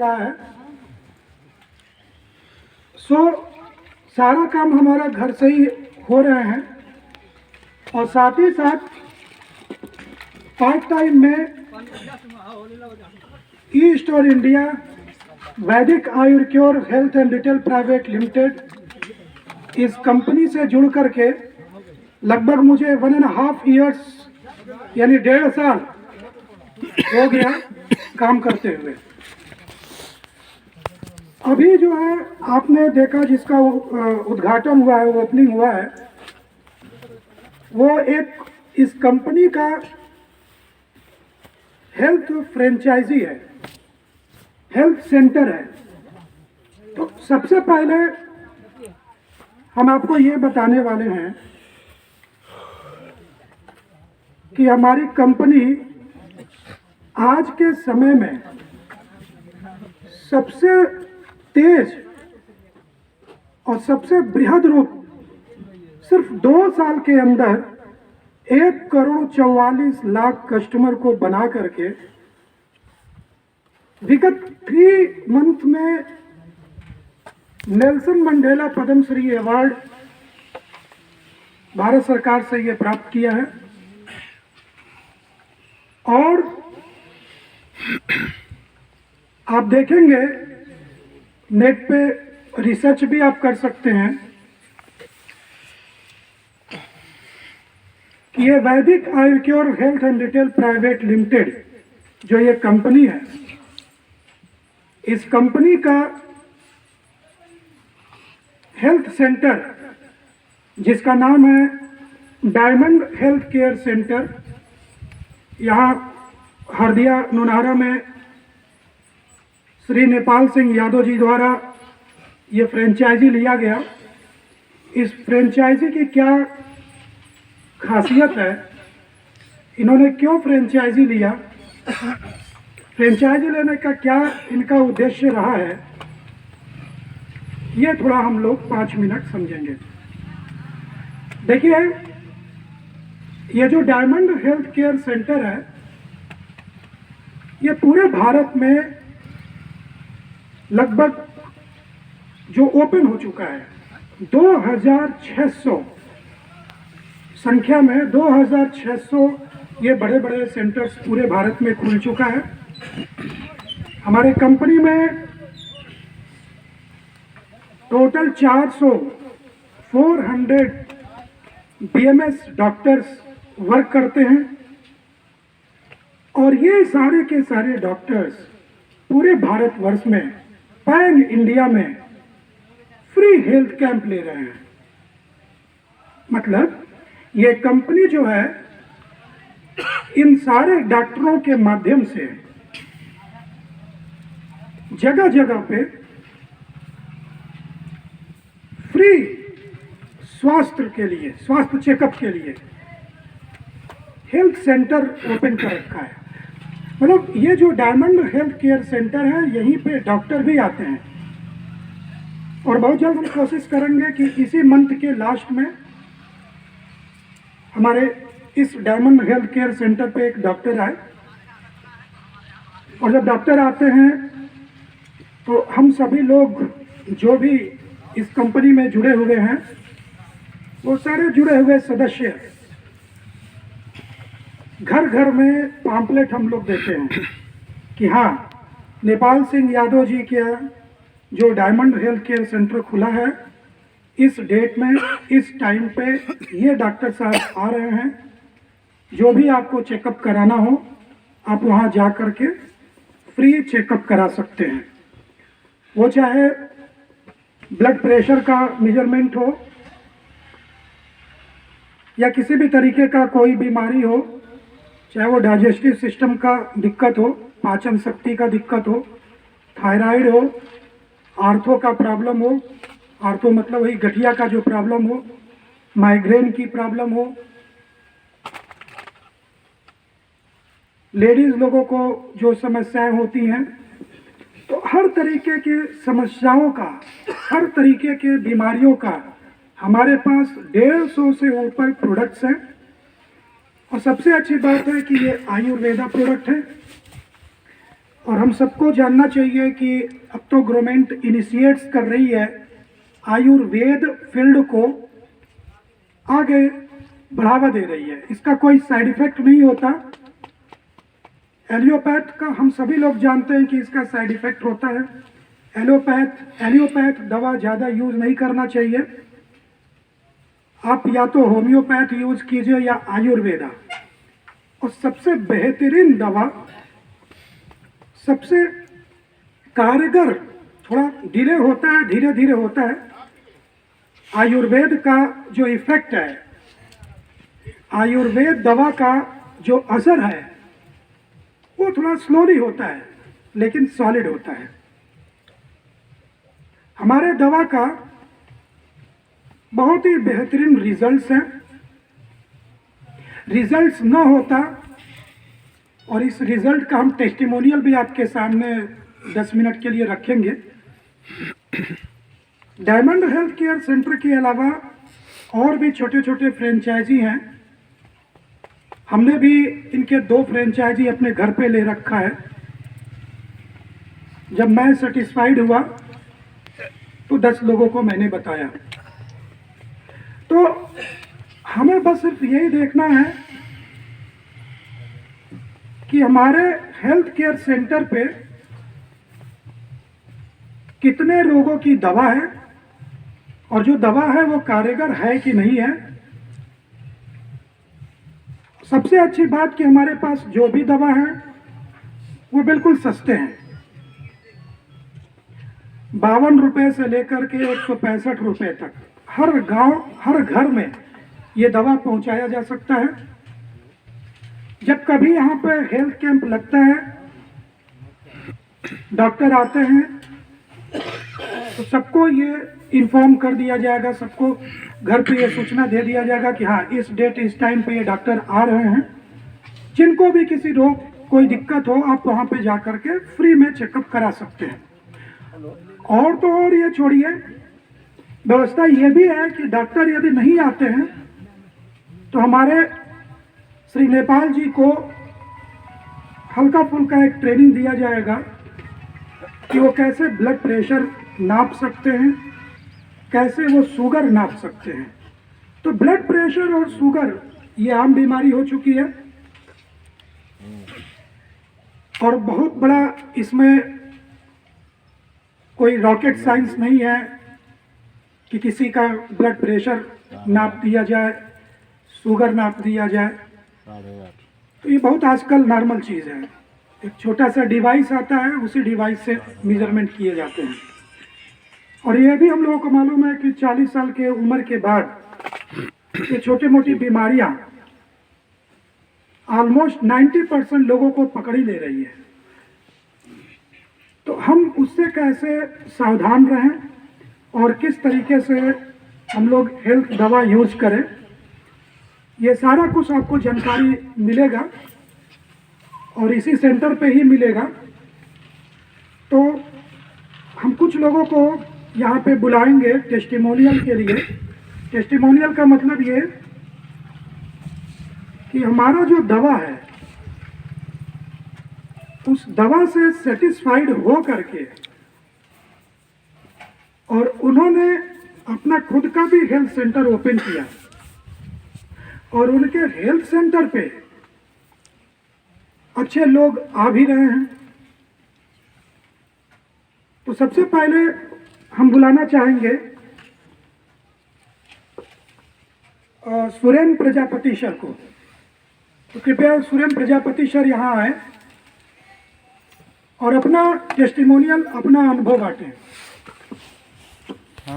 रहा है। सारा काम हमारा घर से ही हो रहे हैं और साथ ही साथ पार्ट टाइम में ई store India, Vedic Ayurcure health and retail private limited, इस कंपनी से जुड़ करके लगभग मुझे 1.5 ईयर्स यानी 1.5 साल हो गया काम करते हुए। अभी जो है आपने देखा जिसका उद्घाटन हुआ है, ओपनिंग हुआ है, वो एक इस कंपनी का हेल्थ फ्रेंचाइजी है, हेल्थ सेंटर है। तो सबसे पहले हम आपको ये बताने वाले हैं कि हमारी कंपनी आज के समय में सबसे तेज और सबसे बृहद रूप सिर्फ 2 साल के अंदर 1,44,00,000 कस्टमर को बना करके विगत 3 मंथ में Nelson Mandela Padmashri award Bharat सरकार से ये प्राप्त किया है। और आप देखेंगे नेट पे रिसर्च भी आप कर सकते हैं कि ये Vedic Ayurcure health and retail private limited जो ये कंपनी है, इस कंपनी का हेल्थ सेंटर जिसका नाम है डायमंड हेल्थ केयर सेंटर, यहाँ हरदिया नौनाहरा में श्री नेपाल सिंह यादव जी द्वारा ये फ्रेंचाइजी लिया गया। इस फ्रेंचाइजी की क्या खासियत है, इन्होंने क्यों फ्रेंचाइजी लिया, फ्रेंचाइजी लेने का क्या इनका उद्देश्य रहा है, ये थोड़ा हम लोग 5 मिनट समझेंगे। देखिए, ये जो डायमंड हेल्थ केयर सेंटर है, ये पूरे भारत में लगभग जो ओपन हो चुका है 2600 संख्या में, 2600 ये बड़े बड़े सेंटर्स पूरे भारत में खुल चुका है। हमारे कंपनी में टोटल 400 BMS डॉक्टर्स वर्क करते हैं और ये सारे के सारे डॉक्टर्स पूरे भारतवर्ष में, पैन इंडिया में फ्री हेल्थ कैंप ले रहे हैं। मतलब ये कंपनी जो है इन सारे डॉक्टरों के माध्यम से जगह जगह पे फ्री स्वास्थ्य के लिए, स्वास्थ्य चेकअप के लिए हेल्थ सेंटर ओपन कर रखा है। मतलब ये जो डायमंड हेल्थ केयर सेंटर है, यहीं पे डॉक्टर भी आते हैं और बहुत जल्द हम कोशिश करेंगे कि इसी मंथ के लास्ट में हमारे इस डायमंड हेल्थ केयर सेंटर पे एक डॉक्टर आए। और जब डॉक्टर आते हैं तो हम सभी लोग जो भी इस कंपनी में जुड़े हुए हैं, वो सारे जुड़े हुए सदस्य घर घर में पॉम्पलेट हम लोग देते हैं कि हाँ, नेपाल सिंह यादव जी के जो डायमंड हेल्थ केयर सेंटर खुला है, इस डेट में इस टाइम पे ये डॉक्टर साहब आ रहे हैं। जो भी आपको चेकअप कराना हो आप वहाँ जा कर के फ्री चेकअप करा सकते हैं। वो चाहे ब्लड प्रेशर का मेजरमेंट हो या किसी भी तरीके का कोई बीमारी हो, चाहे वो डाइजेस्टिव सिस्टम का दिक्कत हो, पाचन शक्ति का दिक्कत हो, थायराइड हो, आर्थो का प्रॉब्लम हो, आर्थो मतलब वही गठिया का जो प्रॉब्लम हो, माइग्रेन की प्रॉब्लम हो, लेडीज लोगों को जो समस्याएं होती हैं, तो हर तरीके की समस्याओं का, हर तरीके के बीमारियों का हमारे पास 150 से ऊपर प्रोडक्ट्स हैं। और सबसे अच्छी बात है कि ये आयुर्वेदा प्रोडक्ट है और हम सबको जानना चाहिए कि अब तो गवर्नमेंट इनिशिएट्स कर रही है आयुर्वेद फील्ड को आगे बढ़ावा दे रही है। इसका कोई साइड इफेक्ट नहीं होता। एलियोपैथ का हम सभी लोग जानते हैं कि इसका साइड इफेक्ट होता है। एलियोपैथ दवा ज़्यादा यूज़ नहीं करना चाहिए। आप या तो होम्योपैथ यूज़ कीजिए या आयुर्वेदा। और सबसे बेहतरीन दवा, सबसे कारगर, थोड़ा डिले होता है, धीरे धीरे होता है, आयुर्वेद का जो इफेक्ट है, आयुर्वेद दवा का जो असर है वो थोड़ा स्लोली होता है लेकिन सॉलिड होता है। हमारे दवा का बहुत ही बेहतरीन रिजल्ट्स हैं। रिजल्ट्स न होता, और इस रिजल्ट का हम टेस्टिमोनियल भी आपके सामने 10 मिनट के लिए रखेंगे। डायमंड हेल्थ केयर सेंटर के अलावा और भी छोटे छोटे फ्रेंचाइजी हैं। हमने भी इनके 2 फ्रेंचाइजी अपने घर पे ले रखा है। जब मैं सेटिस्फाइड हुआ तो 10 लोगों को मैंने बताया। तो हमें बस सिर्फ यही देखना है कि हमारे हेल्थ केयर सेंटर पे कितने लोगों की दवा है और जो दवा है वो कारगर है कि नहीं है। सबसे अच्छी बात कि हमारे पास जो भी दवा है वो बिल्कुल सस्ते हैं। 52 रुपये से लेकर के 165 रुपये तक हर गांव, हर घर में ये दवा पहुंचाया जा सकता है। जब कभी यहाँ पे हेल्थ कैंप लगता है, डॉक्टर आते हैं, तो सबको ये इन्फॉर्म कर दिया जाएगा, सबको घर पे ये सूचना दे दिया जाएगा कि हाँ इस डेट इस टाइम पे ये डॉक्टर आ रहे हैं। जिनको भी किसी रोग कोई दिक्कत हो, आप वहाँ पे जा कर के फ्री में चेकअप करा सकते हैं। और तो और ये छोड़िए, व्यवस्था ये भी है कि डॉक्टर यदि नहीं आते हैं तो हमारे श्री नेपाल जी को हल्का फुल्का एक ट्रेनिंग दिया जाएगा कि वो कैसे ब्लड प्रेशर नाप सकते हैं, कैसे वो शुगर नाप सकते हैं। तो ब्लड प्रेशर और शुगर ये आम बीमारी हो चुकी है और बहुत बड़ा इसमें कोई रॉकेट साइंस नहीं है कि किसी का ब्लड प्रेशर नाप दिया जाए, शुगर नाप दिया जाए। तो ये बहुत आजकल नॉर्मल चीज़ है। एक छोटा सा डिवाइस आता है, उसी डिवाइस से मेजरमेंट किए जाते हैं। और ये भी हम लोगों को मालूम है कि 40 साल के उम्र के बाद ये छोटी मोटी बीमारियां ऑलमोस्ट 90% लोगों को पकड़ ही ले रही है। तो हम उससे कैसे सावधान रहें और किस तरीके से हम लोग हेल्थ दवा यूज करें, ये सारा कुछ आपको जानकारी मिलेगा और इसी सेंटर पे ही मिलेगा। तो हम कुछ लोगों को यहाँ पे बुलाएंगे टेस्टिमोनियल के लिए। टेस्टिमोनियल का मतलब ये कि हमारा जो दवा है उस दवा से सेटिस्फाइड हो करके, और उन्होंने अपना खुद का भी हेल्थ सेंटर ओपन किया और उनके हेल्थ सेंटर पे अच्छे लोग आ भी रहे हैं। तो सबसे पहले हम बुलाना चाहेंगे सुरेन प्रजापति सर को। तो कृपया सुरेन प्रजापति सर यहाँ आए और अपना टेस्टिमोनियल, अपना अनुभव बांटें।